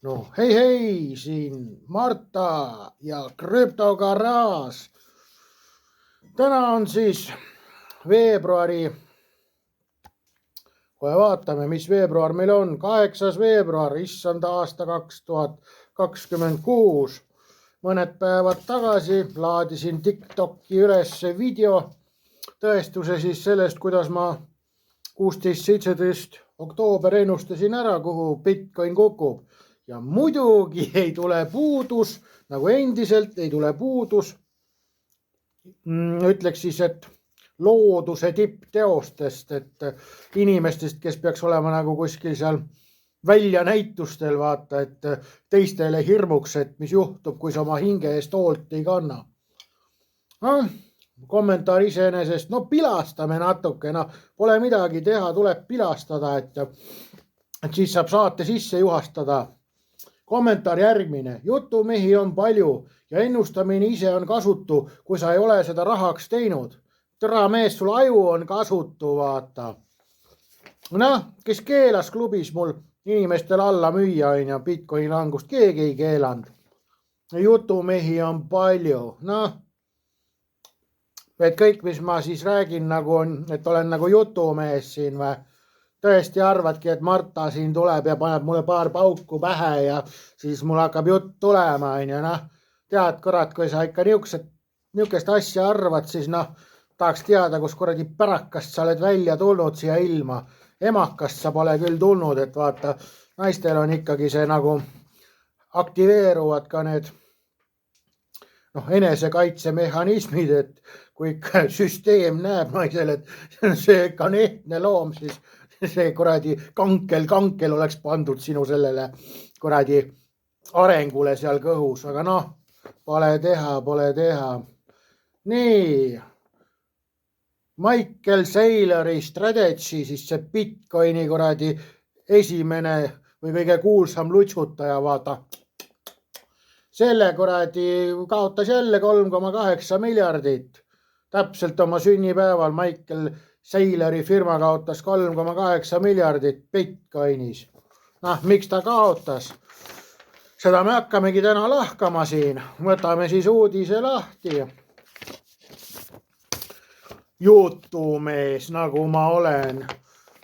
No hei, siin Marta ja krüptogaraaž. Täna on siis veebruari, kohe vaatame, mis veebruar meil on. 8. veebruar, issanda aasta 2026. Mõned päevad tagasi laadisin TikTok'i üles video tõestuse siis sellest, kuidas ma 16-17 oktoober ennustasin ära, kuhu Bitcoin kukub. Ja muidugi ei tule puudus, nagu endiselt ei tule puudus. Ütleks siis, et looduse tippteostest, et inimestest, kes peaks olema nagu kuskil seal väljanäitustel, vaata, et teistele hirmuks, et mis juhtub, kui sa oma hinge eest hoolt ei kanna. Kommentaar iseenesest, no pilastame natuke, pole midagi teha, tuleb pilastada, et siis saab saate sisse juhastada. Kommentaar järgmine, jutumehi on palju ja ennustamine ise on kasutu, kui sa ei ole seda rahaks teinud. Tere mees, sul aju on kasutu, vaata. Kes keelas klubis mul inimestel alla müüa, on Bitcoini langust, keegi ei keelanud. Jutumehi on palju, et kõik, mis ma siis räägin, nagu on, et olen nagu jutumees siin või tõesti arvadki, et Marta siin tuleb ja paneb mulle paar pauku pähe ja siis mul hakkab jutt tulema, tead, kurat, kui sa ikka niukest asja arvad, siis tahaks teada, kus kuradi pärakast sa oled välja tulnud siia ilma. Emakast sa pole küll tulnud, et vaata, naistel on ikkagi see nagu aktiveeruvad ka need enesekaitsemehhanismid, et kui ikka süsteem näeb naisel, et see ikka on ehtne loom, siis see kuradi kankel oleks pandud sinu sellele kuradi arengule seal kõhus, aga pole teha. Nii, Michael Saylori Strategy, siis see Bitcoini kuradi esimene või kõige kuulsam lutsutaja, vaata. Selle kuradi kaotas jälle 3,8 miljardit. Täpselt oma sünnipäeval Michael Saylori firma kaotas 3,8 miljardit Bitcoinis. Miks ta kaotas? Seda me hakkamegi täna lahkama siin. Võtame siis uudise lahti. Jutumees, nagu ma olen.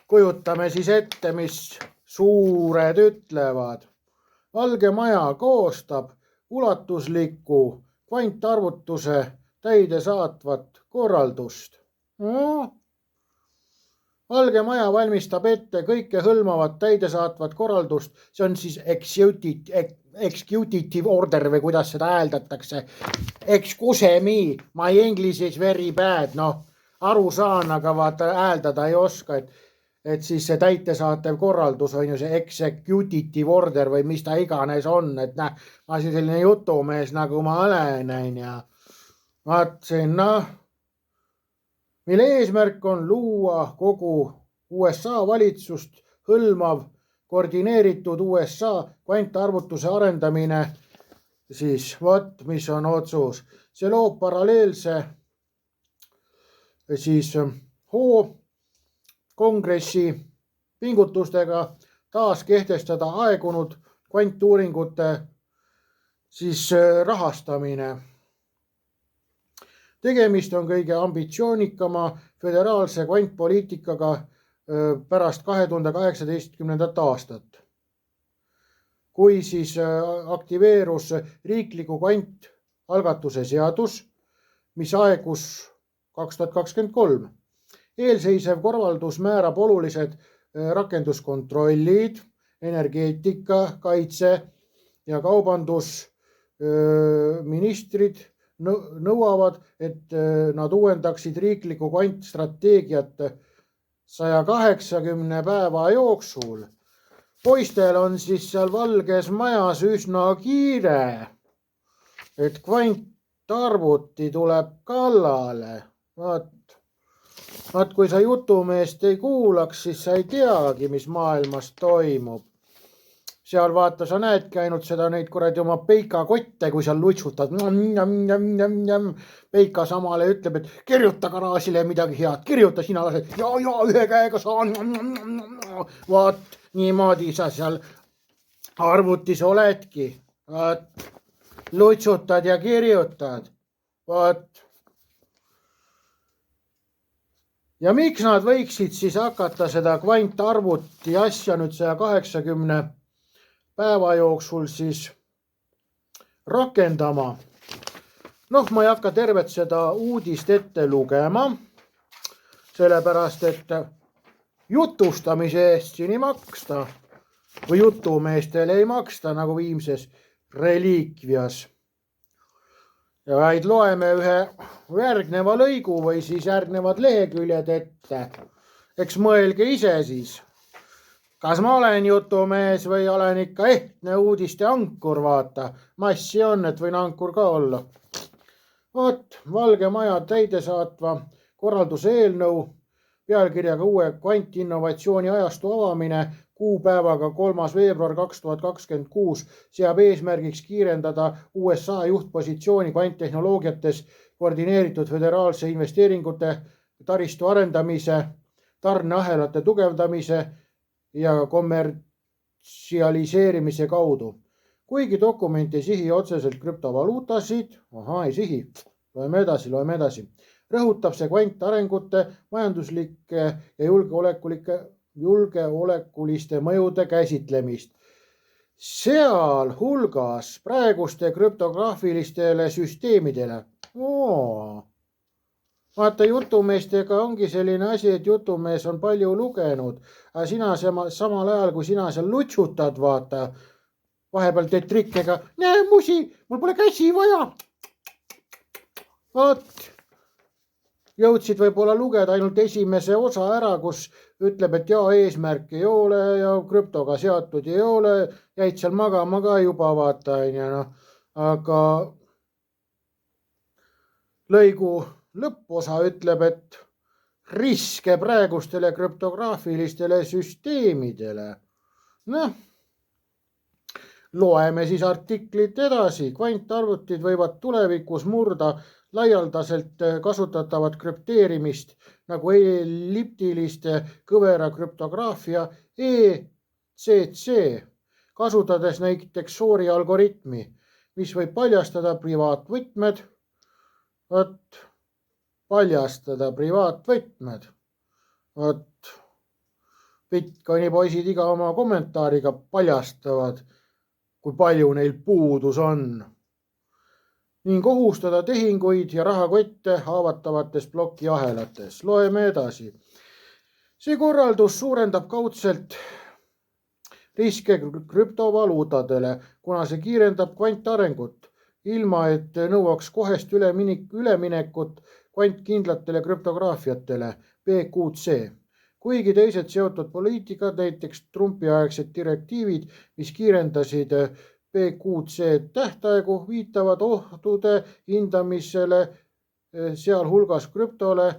Kujutame siis ette, mis suured ütlevad. Valge Maja koostab ulatusliku kvantarvutuse täidesaatvat korraldust. Valge Maja valmistab ette kõike hõlmavat täidesaatvat korraldust. See on siis executive order või kuidas seda hääldatakse. Excuse me, my English is very bad. Aru saan, aga vaata hääldada ei oska, et siis see täitesaatev korraldus on ju see executive order või mis ta iganes on, et ma siin selline jutumees nagu ma olen, ja vaatasin, mille eesmärk on luua kogu USA valitsust hõlmav koordineeritud USA kvantarvutuse arendamine, siis mis on otsus. See loob paralleelse siis hoo kongressi pingutustega taas kehtestada aegunud kvantuuringute siis rahastamine. Tegemist on kõige ambitsioonikama föderaalse kvantpoliitikaga pärast 2018. aastat. Kui siis aktiveerus riikliku kvantalgatuse seadus, mis aegus 2023. Eelseisev korraldus määrab olulised rakenduskontrollid, energeetika, kaitse ja kaubandusministrid nõuavad, et nad uuendaksid riikliku kvantstrateegiat 180 päeva jooksul. Poistel on siis seal Valges Majas üsna kiire, et kvantarvuti tuleb kallale. Vaat kui sa jutumeest ei kuulaks, siis sa ei teagi, mis maailmas toimub. Seal vaata, sa näedki ainult neid kuradi oma peikakotte, kui seal lutsutad. Peika samale ütleb, et kirjuta garaažile midagi head, kirjuta sina lased. Ja, ühe käega saan. Vaat, niimoodi sa seal arvutis oledki, lutsutad ja kirjutad, vot. Ja miks nad võiksid siis hakata seda kvantarvuti asja nüüd 180 päeva jooksul siis rakendama? Noh, ma ei hakka tervet seda uudist ette lugema, sellepärast et jutustamise eest siin ei maksta või jutumeestele ei maksta nagu Viimses reliikvias. Ja vaid loeme ühe järgneva lõigu või siis järgnevad leheküljed ette. Eks mõelge ise siis, kas ma olen jutumees või olen ikka ehtne uudiste ankur, vaata. Massi on, et võin ankur ka olla. Vot, Valge Maja täidesaatva korralduse eelnõu pealkirjaga uue kvantinnovatsiooni ajastu avamine kuupäevaga 3. veebruar 2026 seab eesmärgiks kiirendada USA juhtpositsiooni kvanttehnoloogiates koordineeritud föderaalse investeeringute, taristu arendamise, tarneahelate tugevdamise ja kommertsialiseerimise kaudu. Kuigi dokument ei sihi otseselt krüptovaluutasid, ei sihi, loeme edasi, rõhutab see kvantarengute, majanduslike ja julgeolekuliste mõjude käsitlemist. Seal hulgas praeguste krüptograafilistele süsteemidele. Vaata, jutumeestega ongi selline asi, et jutumees on palju lugenud, aga sina samal ajal, kui sina seal lutsutad, vaata, vahepeal teed trikkega, näe musi, mul pole käsi vaja. Vot. Jõudsid võib-olla lugeda ainult esimese osa ära, kus ütleb, et eesmärk ei ole ja krüptoga seatud ei ole, jäid seal magama ka juba, vaata, aga lõigu lõpposa ütleb, et riske praegustele krüptograafilistele süsteemidele. Loeme siis artiklit edasi. Kvantarvutid võivad tulevikus murda laialdaselt kasutatavat krüpteerimist nagu elliptiliste kõvera krüptograafia ECC, kasutades näiteks Shori algoritmi, mis võib paljastada privaatvõtmed. Bitcoini poisid iga oma kommentaariga paljastavad, kui palju neil puudus on. Ning ohustada tehinguid ja rahakotte haavatavates plokiahelates. Loeme edasi. See korraldus suurendab kaudselt riske krüptovaluutadele, kuna see kiirendab kvantarengut, ilma et nõuaks kohest üleminekut kvantkindlatele krüptograafiatele, PQC. Kuigi teised seotud poliitikad, näiteks Trumpi-aegsed direktiivid, mis kiirendasid PQC tähtaegu, viitavad ohtude hindamisele, sealhulgas krüptole,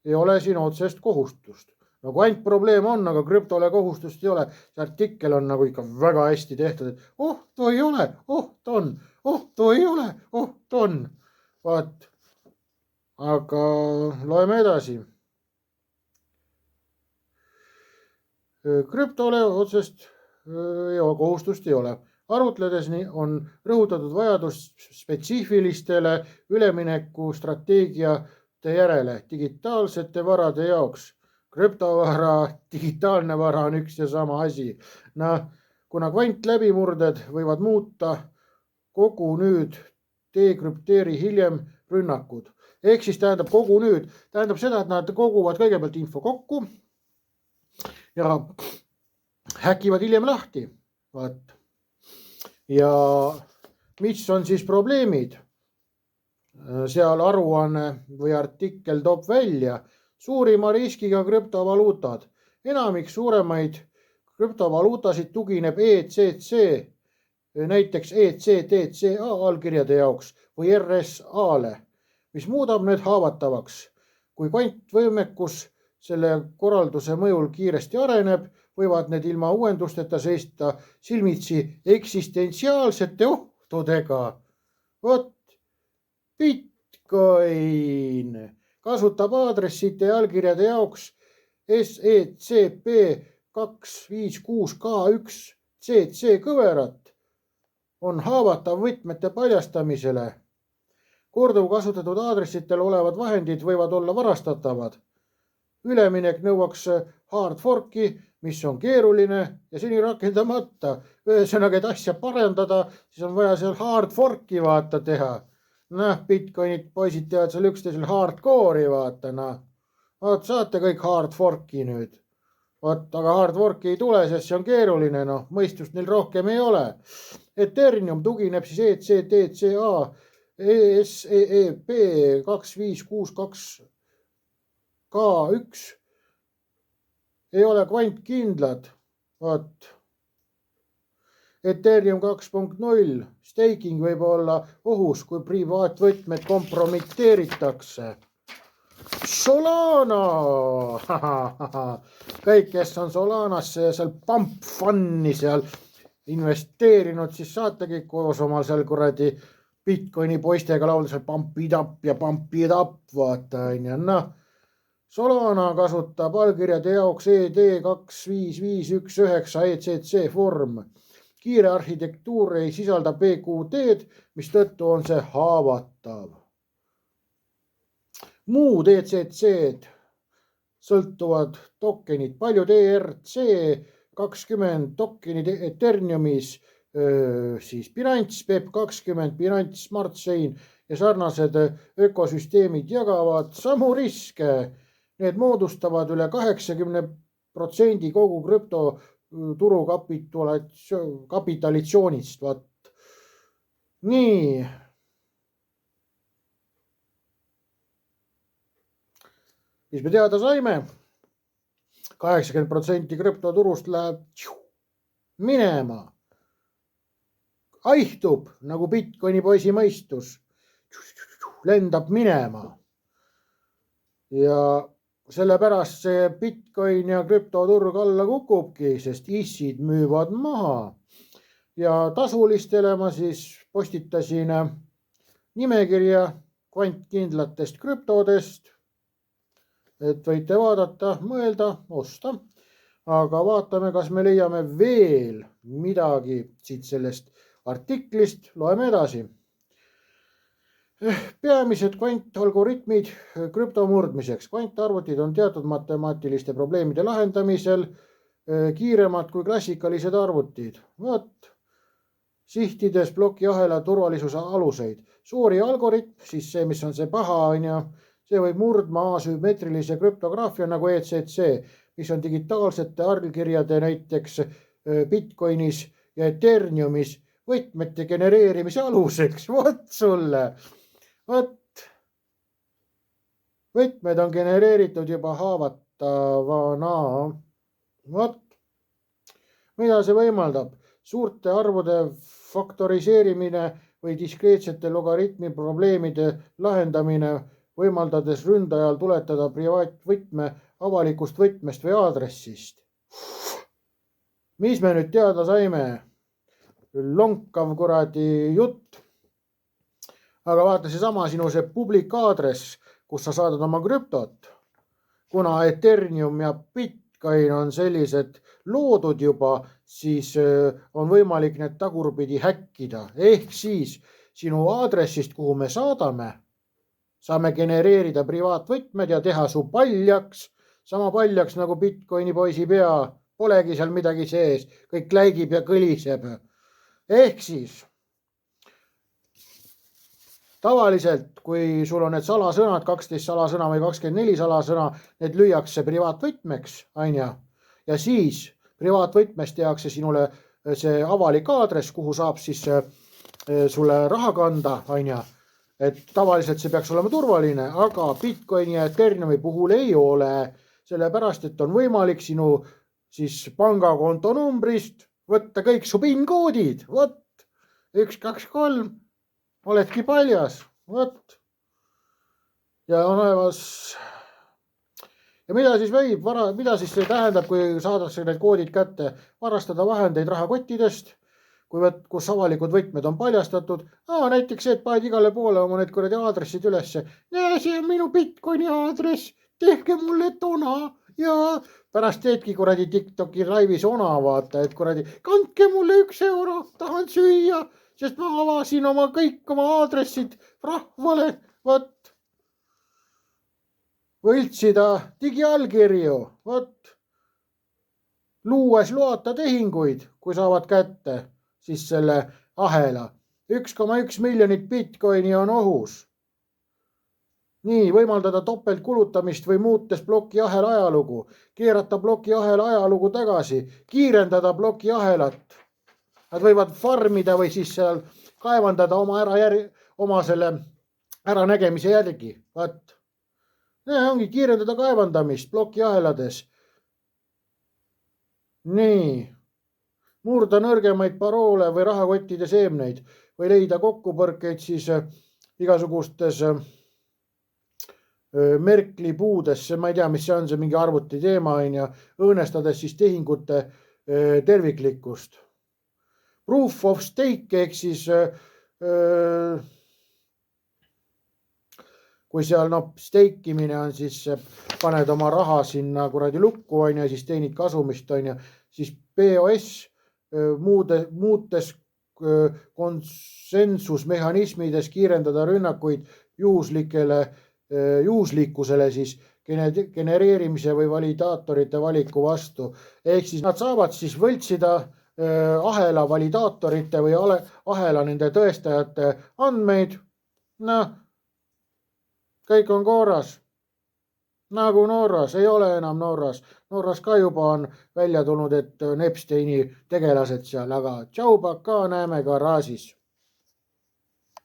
ei ole siin otsest kohustust. No kvantprobleem on, aga krüptole kohustust ei ole. See artikkel on nagu ikka väga hästi tehtud, et ohtu ei ole, oht on, ohtu ei ole, oht on. Vaat, aga loeme edasi. Krüptole otsest kohustust ei ole. Arutledes on rõhutatud vajadus spetsiifilistele ülemineku strateegiate järele digitaalsete varade jaoks. Krüptovara, digitaalne vara on üks ja sama asi. Kuna kvantläbimurded võivad muuta kogu nüüd, dekrüpteeri hiljem rünnakud. Ehk siis tähendab kogu nüüd, tähendab seda, et nad koguvad kõigepealt info kokku ja häkivad hiljem lahti. Ja mis on siis probleemid? Seal aruanne või artikkel toob välja suurima riskiga krüptovaluutad. Enamik suuremaid krüptovaluutasid tugineb ECC, näiteks ECDCA allkirjade jaoks või RSA-le, mis muudab need haavatavaks. Kui kvantvõimekus selle korralduse mõjul kiiresti areneb, võivad need ilma uuendusteta seista silmitsi eksistentsiaalsete ohtudega. Vot, Bitcoin kasutab aadressite ja allkirjade jaoks SECP 256K1 CC kõverat on haavatav võtmete paljastamisele. Korduvkasutatud aadressitel olevad vahendid võivad olla varastatavad. Üleminek nõuaks hard forki, mis on keeruline ja seni rakendamata. Ühesõnaga, et asja parandada, siis on vaja seal hard forki vaata teha. Bitcoinid poisid teevad seal üksteisel hardcore'i vaata. Vaat saate kõik hard forki nüüd. Aga hard forki ei tule, sest see on keeruline. Mõistust neil rohkem ei ole. Ethereum tugineb siis ECTCA SEEP 2562 K1 ei ole kvantkindlad. Ethereum 2.0 staking võib olla ohus, kui privaatvõtmed kompromiteeritakse. Solana! Kõik, kes on Solanasse ja seal pump fun'i seal investeerinud, siis saategi koos omal seal kuradi Bitcoini poistega laulda seal pump it up ja pump it up, vaata on. Solana kasutab allkirjade jaoks ED25519 ECC vorm. Kiire arhitektuur ei sisalda PQD-d, mis tõttu on see haavatav. Muud ECC-d sõltuvad tokenid, paljud ERC20 tokenid Ethereumis, siis Binance, BEP20, Binance Smart Chain ja sarnased ökosüsteemid jagavad samu riske. Need moodustavad üle 80% kogu krüptoturu kapitalitsioonist. Nii. Mis me teada saime? 80% krüptoturust läheb minema. Aihtub nagu Bitcoini poisi mõistus. Lendab minema. Ja sellepärast see Bitcoin ja krüptoturg alla kukubki, sest issid müüvad maha. Ja tasulistele ma siis postitasin nimekirja kvantkindlatest krüptodest. Et võite vaadata, mõelda, osta. Aga vaatame, kas me leiame veel midagi siit sellest artiklist. Loeme edasi. Peamised kvantalgoritmid krüptomurdmiseks. Kvantarvutid on teatud matemaatiliste probleemide lahendamisel kiiremad kui klassikalised arvutid. Sihtides plokiahela turvalisuse aluseid. Suuri algoritm, siis see, mis on see paha, see võib murdma asümmetrilise krüptograafia nagu ECC, mis on digitaalsete allkirjade näiteks Bitcoinis ja Ethereumis võtmete genereerimise aluseks. Vot sulle! Võtmed on genereeritud juba haavatavana. Mida see võimaldab? Suurte arvude faktoriseerimine või diskreetsete logaritmi probleemide lahendamine, võimaldades ründajal tuletada privaatvõtme avalikust võtmest või aadressist. Mis me nüüd teada saime? Lonkav kuradi jutt. Aga vaata seesama sinu see public aadress, kus sa saadad oma krüptot. Kuna Ethereum ja Bitcoin on sellised loodud juba, siis on võimalik need tagurpidi häkkida. Ehk siis sinu aadressist, kuhu me saadame, saame genereerida privaatvõtmed ja teha su paljaks. Sama paljaks nagu Bitcoini poisi pea. Polegi seal midagi sees. Kõik läigib ja kõliseb. Ehk siis tavaliselt, kui sul on need salasõnad, 12 salasõna või 24 salasõna, need lüüakse privaatvõtmeks, ja siis privaatvõtmest tehakse sinule see avalik aadress, kuhu saab siis sulle raha kanda, et tavaliselt see peaks olema turvaline, aga Bitcoini ja Ethereumi puhul ei ole, sellepärast, et on võimalik sinu siis pangakonto numbrist võtta kõik su PIN-koodid, 1, 2, 3, oledki paljas, ja on olemas. Ja mida siis võib, mida siis see tähendab, kui saadakse need koodid kätte? Varastada vahendeid rahakottidest, kus avalikud võtmed on paljastatud. Näiteks see, et paned igale poole oma need kuradi aadressid ülesse. See on minu Bitcoini aadress, tehke mulle tona ja pärast teedki kuradi TikToki laivis ona vaata, et kuradi kandke mulle 1 euro, tahan süüa, sest ma avasin kõik oma aadressid rahvale, vot. Võltsida digiallkirju, vot. Luues loata tehinguid, kui saavad kätte, siis selle ahela. 1,1 miljonit bitcoini on ohus. Nii, võimaldada topeltkulutamist või muutes plokiahela ajalugu, keerata plokiahela ajalugu tagasi, kiirendada plokiahelat. Nad võivad farmida või siis seal kaevandada oma selle äranägemise järgi. Vaat. Ongi kiirendada kaevandamist plokiahelades. Nii, murda nõrgemaid paroole või rahakottide seemneid või leida kokkupõrkeid siis igasugustes Merkli puudesse, ma ei tea, mis see on, see mingi arvuti teema on ja õõnestades siis tehingute terviklikkust. Proof of stake ehk siis kui seal steikimine on, siis paned oma raha sinna kuradi lukku on ja siis teenid kasumist on ja siis POS muutes konsensusmehhanismides kiirendada rünnakuid juhuslikkusele siis genereerimise või validaatorite valiku vastu. Ehk siis nad saavad siis võltsida ahela validaatorite või ahela nende tõestajate andmeid. Kõik on korras. Nagu Norras, ei ole enam Norras. Norras ka juba on välja tulnud, et Epsteini tegelased seal, aga tšau, paka, näeme garaažis.